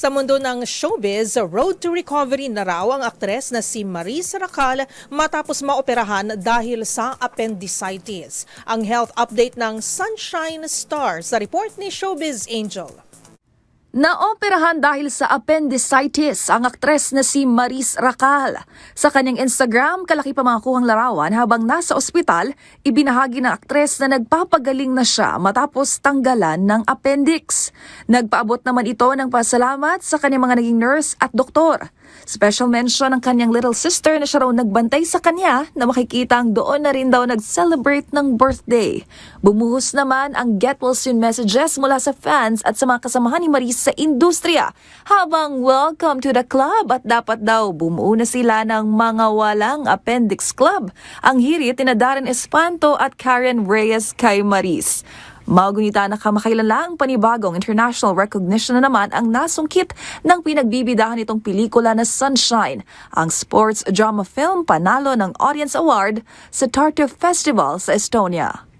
Sa mundo ng showbiz, road to recovery na raw ang aktres na si Maris Racal matapos maoperahan dahil sa appendicitis. Ang health update ng Sunshine Star sa report ni Showbiz Angel. Naoperahan dahil sa appendicitis ang aktres na si Maris Racal. Sa kanyang Instagram, kalaki pa mga kuhang larawan habang nasa ospital, ibinahagi ng aktres na nagpapagaling na siya matapos tanggalan ng appendix. Nagpaabot naman ito ng pasalamat sa kanyang mga naging nurse at doktor. Special mention ng kanyang little sister na siya raw nagbantay sa kanya na makikitang doon na rin daw nag-celebrate ng birthday. Bumuhos naman ang get well soon messages mula sa fans at sa mga kasamahan ni Maris sa industriya habang welcome to the club at dapat daw bumuo na sila ng mga walang appendix club. Ang hirit ni Darren Espanto at Karen Reyes kay Maris. Magunita na kamakailan lang panibagong international recognition na naman ang nasungkit ng pinagbibidahan nitong pelikula na Sunshine. Ang sports drama film panalo ng Audience Award sa Tartu Festival sa Estonia.